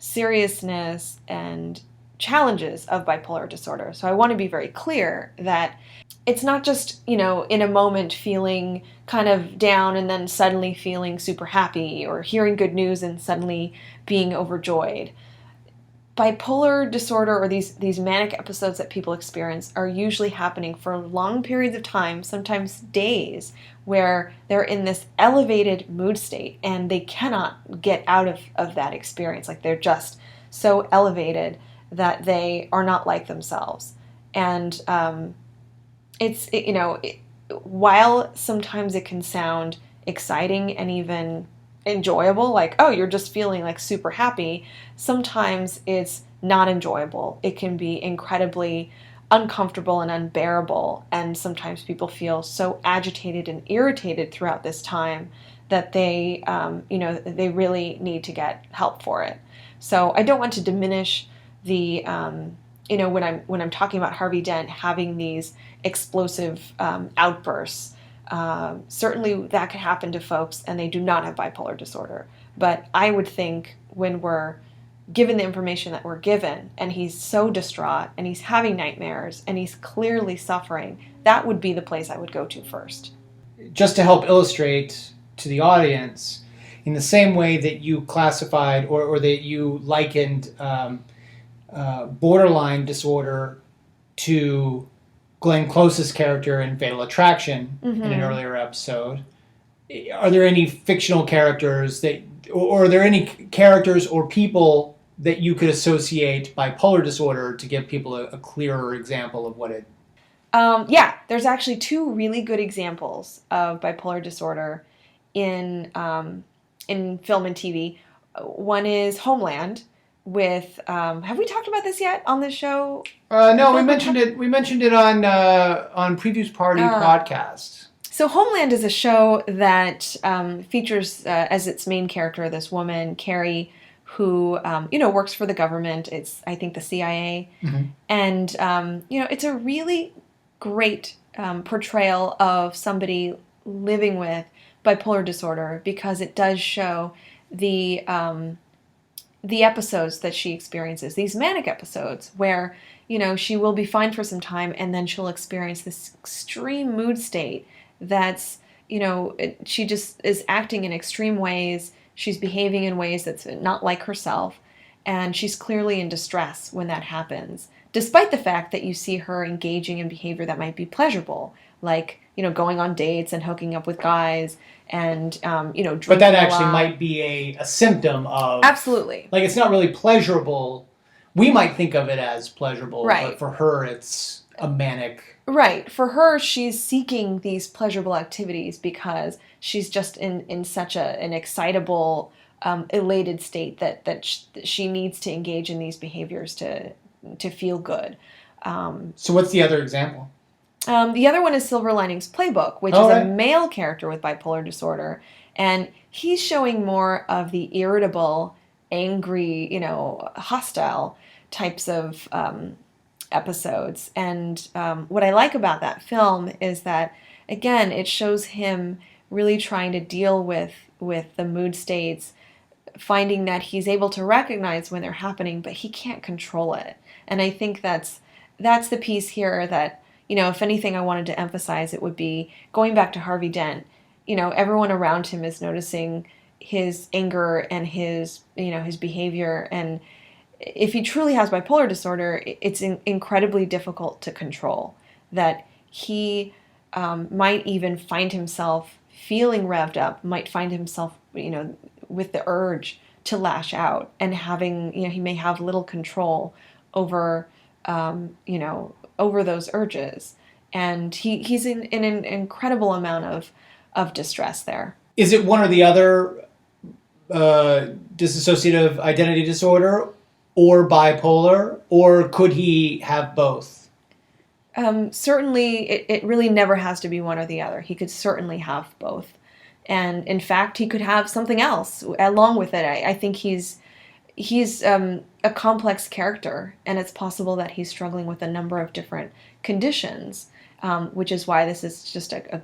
[SPEAKER 2] seriousness and challenges of bipolar disorder. So I want to be very clear that it's not just, in a moment feeling kind of down and then suddenly feeling super happy, or hearing good news and suddenly being overjoyed. Bipolar disorder, or these manic episodes that people experience, are usually happening for long periods of time, sometimes days, where they're in this elevated mood state and they cannot get out of that experience. Like, they're just so elevated that they are not like themselves. And while sometimes it can sound exciting and even enjoyable, like, oh, you're just feeling like super happy, sometimes it's not enjoyable. It can be incredibly uncomfortable and unbearable, and sometimes people feel so agitated and irritated throughout this time that they really need to get help for it. So I don't want to diminish the when I'm talking about Harvey Dent having these explosive outbursts. Certainly that could happen to folks, and they do not have bipolar disorder. But I would think, when we're given the information that we're given, and he's so distraught, and he's having nightmares, and he's clearly suffering, that would be the place I would go to first.
[SPEAKER 1] Just to help illustrate to the audience, in the same way that you classified or that you likened borderline disorder to Glenn Close's character in Fatal Attraction in an earlier episode, are there any fictional characters or are there any characters or people that you could associate bipolar disorder to give people a clearer example of what it?
[SPEAKER 2] Yeah, there's actually two really good examples of bipolar disorder in film and TV. One is Homeland. With have we talked about this yet on this show?
[SPEAKER 1] No, we mentioned it. We mentioned it on Previews Party podcast.
[SPEAKER 2] So Homeland is a show that features as its main character this woman, Carrie, who works for the government. It's, I think, the CIA, and it's a really great portrayal of somebody living with bipolar disorder, because it does show the the episodes that she experiences, these manic episodes where, she will be fine for some time and then she'll experience this extreme mood state that's, she just is acting in extreme ways. She's behaving in ways that's not like herself. And she's clearly in distress when that happens, despite the fact that you see her engaging in behavior that might be pleasurable, like, going on dates and hooking up with guys and, drinking
[SPEAKER 1] But that
[SPEAKER 2] a
[SPEAKER 1] actually
[SPEAKER 2] lot.
[SPEAKER 1] might be a symptom of...
[SPEAKER 2] Absolutely.
[SPEAKER 1] Like, it's not really pleasurable. We might think of it as pleasurable,
[SPEAKER 2] Right.
[SPEAKER 1] but for her, it's a manic...
[SPEAKER 2] Right. For her, she's seeking these pleasurable activities because she's just in such an excitable, elated state that she needs to engage in these behaviors to feel good.
[SPEAKER 1] So what's the other example?
[SPEAKER 2] The other one is Silver Linings Playbook, which is a male character with bipolar disorder. And he's showing more of the irritable, angry, hostile types of episodes. And what I like about that film is that, again, it shows him really trying to deal with the mood states, finding that he's able to recognize when they're happening, but he can't control it. And I think that's the piece here that, if anything I wanted to emphasize, it would be going back to Harvey Dent. Everyone around him is noticing his anger and his behavior. And if he truly has bipolar disorder, it's incredibly difficult to control. That he might even find himself feeling revved up, might find himself, with the urge to lash out and having, he may have little control over, over those urges. And he's in an incredible amount of distress there.
[SPEAKER 1] Is it one or the other, dissociative identity disorder or bipolar, or could he have both?
[SPEAKER 2] Certainly, it really never has to be one or the other. He could certainly have both. And in fact, he could have something else along with it. I think he's a complex character, and it's possible that he's struggling with a number of different conditions, which is why this is just a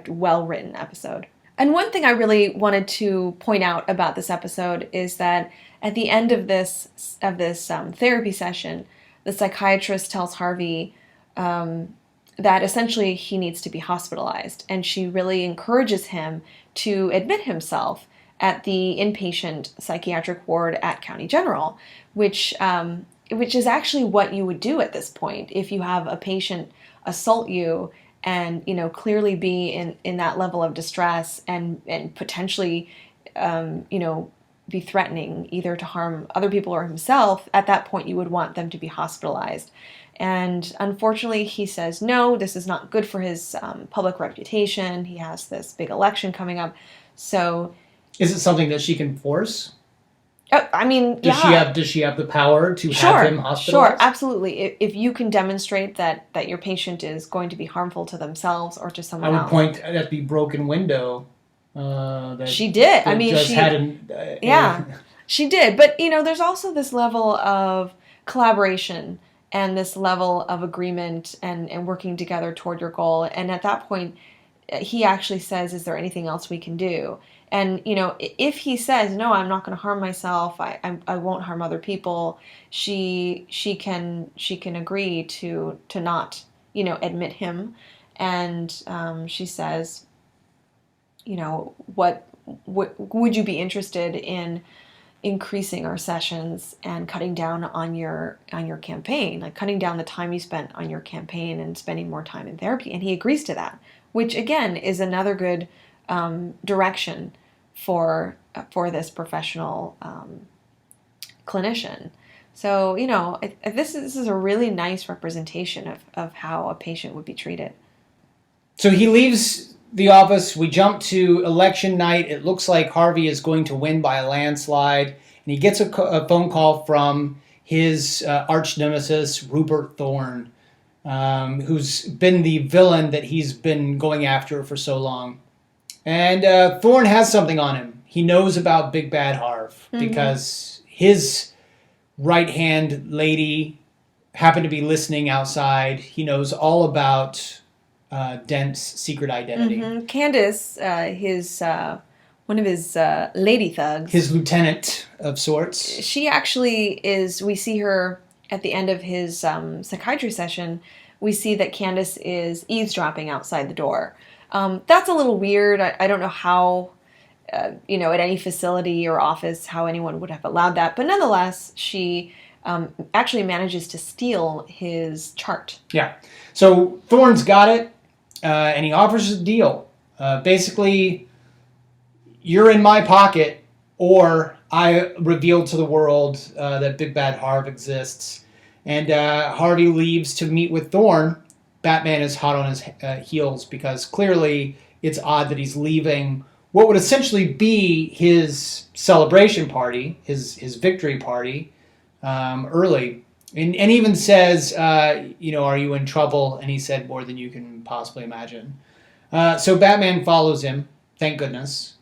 [SPEAKER 2] well-written episode. And one thing I really wanted to point out about this episode is that at the end of this therapy session, the psychiatrist tells Harvey that essentially he needs to be hospitalized, and she really encourages him to admit himself at the inpatient psychiatric ward at County General, which is actually what you would do at this point if you have a patient assault you and clearly be in that level of distress and potentially be threatening either to harm other people or himself. At that point, you would want them to be hospitalized. And unfortunately, he says, no, this is not good for his public reputation. He has this big election coming up. So,
[SPEAKER 1] is it something that she can force?
[SPEAKER 2] I mean, yeah.
[SPEAKER 1] Does she have the power to have him hospitalized? Sure,
[SPEAKER 2] absolutely. If you can demonstrate that your patient is going to be harmful to themselves or to someone else.
[SPEAKER 1] I would point at the broken window. That
[SPEAKER 2] she did.
[SPEAKER 1] That
[SPEAKER 2] she did. But there's also this level of collaboration and this level of agreement and working together toward your goal. And at that point, he actually says, is there anything else we can do? And, if he says, no, I'm not going to harm myself, I won't harm other people, she can agree to not, admit him. And she says, what would you be interested in increasing our sessions and cutting down on your campaign, like cutting down the time you spent on your campaign and spending more time in therapy? And he agrees to that, which again is another good direction for this professional clinician. So this is a really nice representation of how a patient would be treated.
[SPEAKER 1] So he leaves the office. We jump to election night. It looks like Harvey is going to win by a landslide. And he gets a phone call from his arch nemesis, Rupert Thorne, who's been the villain that he's been going after for so long. And Thorne has something on him. He knows about Big Bad Harv because his right-hand lady happened to be listening outside. He knows all about Dent's secret identity.
[SPEAKER 2] Candace, his one of his lady thugs.
[SPEAKER 1] His lieutenant of sorts.
[SPEAKER 2] She actually is, we see her at the end of his psychiatry session, we see that Candace is eavesdropping outside the door. That's a little weird. I don't know how, at any facility or office, how anyone would have allowed that. But nonetheless, she actually manages to steal his chart.
[SPEAKER 1] Yeah. So Thorne's got it, and he offers a deal. Basically, you're in my pocket, or I reveal to the world that Big Bad Harv exists. And Harvey leaves to meet with Thorne. Batman is hot on his heels because clearly it's odd that he's leaving what would essentially be his celebration party, his victory party, early. And even says, are you in trouble? And he said, more than you can possibly imagine. So Batman follows him, thank goodness,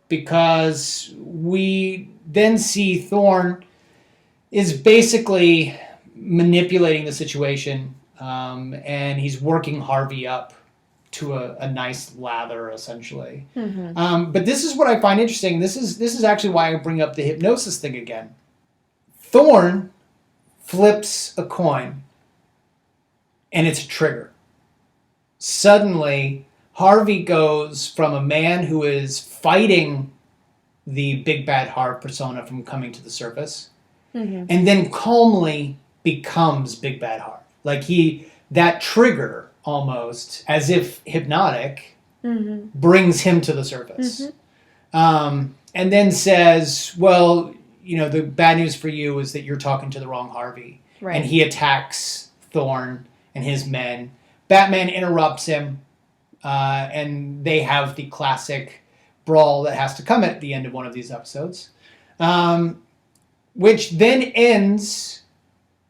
[SPEAKER 1] because we then see Thorne is basically manipulating the situation, and he's working Harvey up to a nice lather, essentially.
[SPEAKER 2] Mm-hmm.
[SPEAKER 1] But this is what I find interesting. This is actually why I bring up the hypnosis thing again. Thorne flips a coin, and it's a trigger. Suddenly, Harvey goes from a man who is fighting the Big Bad Harv persona from coming to the surface, and then calmly becomes Big Bad Harv. Like that trigger, almost, as if hypnotic, brings him to the surface. And then says, well, the bad news for you is that you're talking to the wrong Harvey.
[SPEAKER 2] Right.
[SPEAKER 1] And he attacks Thorne and his men. Batman interrupts him, and they have the classic brawl that has to come at the end of one of these episodes, which then ends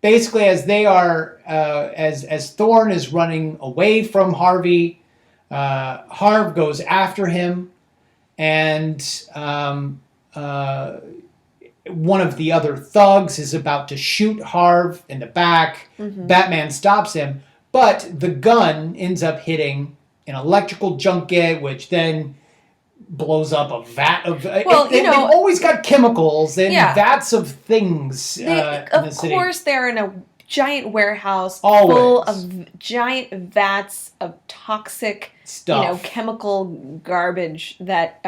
[SPEAKER 1] basically as they are, as Thorne is running away from Harvey. Harv goes after him, and one of the other thugs is about to shoot Harv in the back. Batman stops him, but the gun ends up hitting an electrical junket, which then blows up a vat of... they've always got chemicals and vats of things in the city.
[SPEAKER 2] Of course, they're in a giant warehouse
[SPEAKER 1] Always.
[SPEAKER 2] full of giant vats of toxic
[SPEAKER 1] Stuff.
[SPEAKER 2] Chemical garbage that...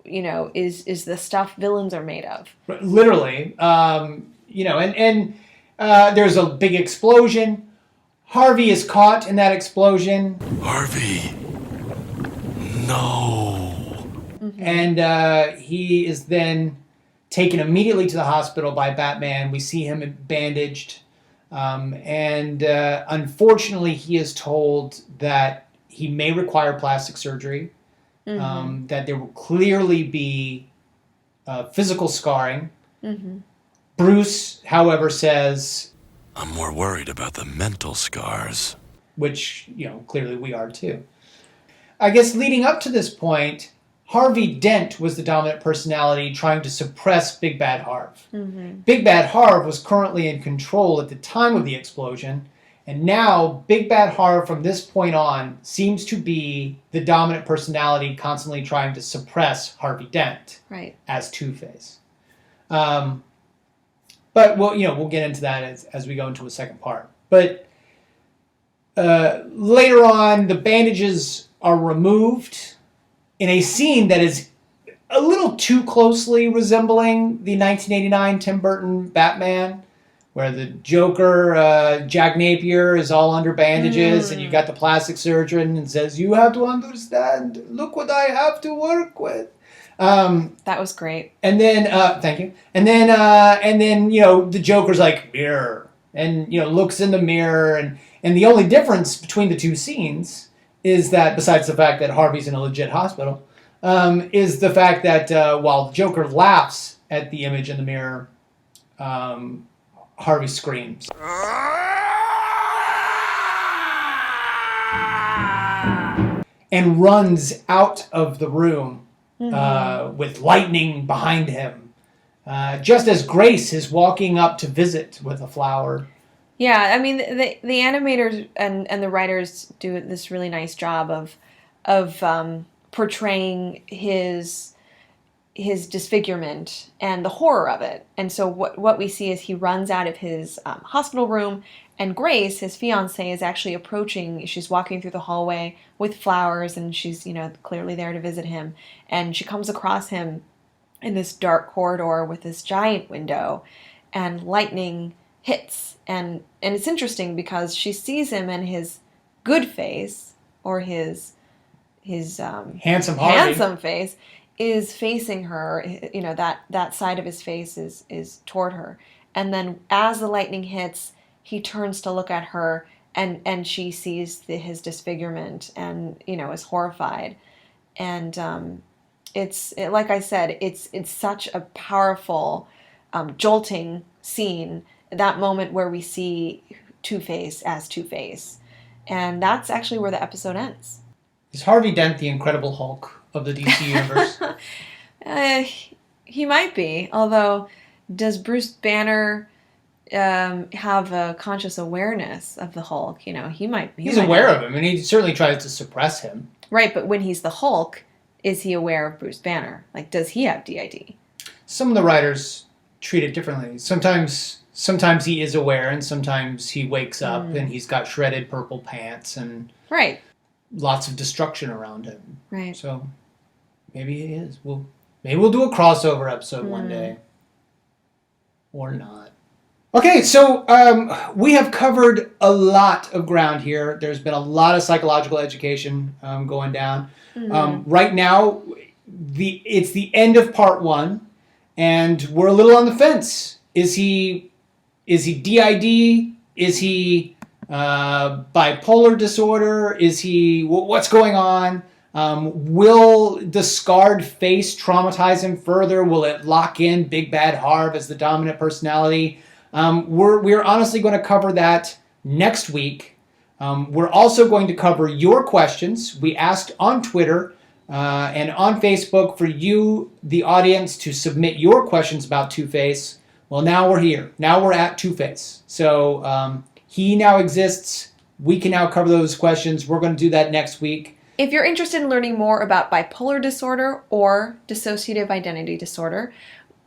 [SPEAKER 2] is the stuff villains are made of.
[SPEAKER 1] Literally. There's a big explosion. Harvey is caught in that explosion.
[SPEAKER 7] Harvey. No.
[SPEAKER 1] And he is then taken immediately to the hospital by Batman. We see him bandaged. And unfortunately, he is told that he may require plastic surgery. That there will clearly be physical scarring. Bruce, however, says...
[SPEAKER 7] I'm more worried about the mental scars.
[SPEAKER 1] Which, clearly we are too. I guess leading up to this point, Harvey Dent was the dominant personality trying to suppress Big Bad Harv. Big Bad Harv was currently in control at the time of the explosion, and now Big Bad Harv from this point on seems to be the dominant personality constantly trying to suppress Harvey Dent as Two-Face. But we'll get into that as we go into a second part. But later on, the bandages are removed in a scene that is a little too closely resembling the 1989 Tim Burton Batman, where the Joker, Jack Napier, is all under bandages, and you got the plastic surgeon and says, "You have to understand. Look what I have to work with."
[SPEAKER 2] That was great.
[SPEAKER 1] And then, thank you. And then, the Joker's like, mirror, and looks in the mirror, and the only difference between the two scenes is that, besides the fact that Harvey's in a legit hospital, is the fact that while the Joker laughs at the image in the mirror, Harvey screams. And runs out of the room with lightning behind him. Just as Grace is walking up to visit with a flower.
[SPEAKER 2] Yeah, I mean, the animators and the writers do this really nice job of portraying his his disfigurement and the horror of it. And so what we see is he runs out of his hospital room, and Grace, his fiancée, is actually approaching. She's walking through the hallway with flowers, and she's, clearly there to visit him. And she comes across him in this dark corridor with this giant window, and lightning hits. And it's interesting because she sees him, and his good face, or his
[SPEAKER 1] handsome
[SPEAKER 2] face, is facing her. That side of his face is toward her. And then as the lightning hits, he turns to look at her, and she sees his disfigurement and, is horrified. And it's like I said, it's such a powerful, jolting scene, that moment where we see Two-Face as Two-Face. And that's actually where the episode ends.
[SPEAKER 1] Is Harvey Dent the Incredible Hulk of the DC universe?
[SPEAKER 2] He might be. Although, does Bruce Banner have a conscious awareness of the Hulk? He might.
[SPEAKER 1] He's aware of him, and he certainly tries to suppress him.
[SPEAKER 2] Right, but when he's the Hulk, is he aware of Bruce Banner? Like, does he have DID?
[SPEAKER 1] Some of the writers treat it differently. Sometimes he is aware, and sometimes he wakes up and he's got shredded purple pants and lots of destruction around him.
[SPEAKER 2] Right.
[SPEAKER 1] So maybe he is. Maybe we'll do a crossover episode one day, or not. Okay, so we have covered a lot of ground here. There's been a lot of psychological education going down. Right now, it's the end of part 1, and we're a little on the fence. Is he DID? Is he bipolar disorder? Is he what's going on? Will the scarred face traumatize him further? Will it lock in Big Bad Harv as the dominant personality? We're honestly going to cover that next week. We're also going to cover your questions. We asked on Twitter and on Facebook for you, the audience, to submit your questions about Two-Face. Well, now we're here. Now we're at Two-Face. So he now exists. We can now cover those questions. We're going to do that next week.
[SPEAKER 2] If you're interested in learning more about bipolar disorder or dissociative identity disorder,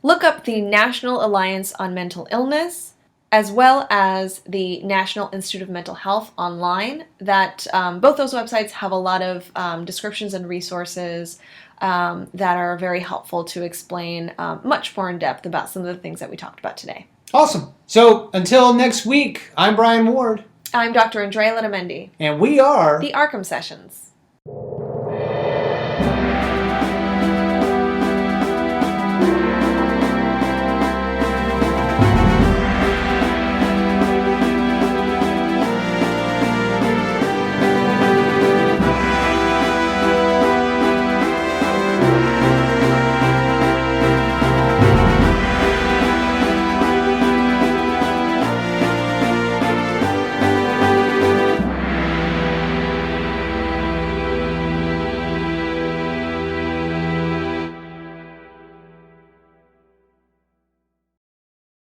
[SPEAKER 2] look up the National Alliance on Mental Illness, as well as the National Institute of Mental Health online. That both those websites have a lot of descriptions and resources that are very helpful to explain much more in depth about some of the things that we talked about today.
[SPEAKER 1] Awesome. So until next week, I'm Brian Ward.
[SPEAKER 2] I'm Dr. Andrea Letamendi.
[SPEAKER 1] And we are
[SPEAKER 2] the Arkham Sessions.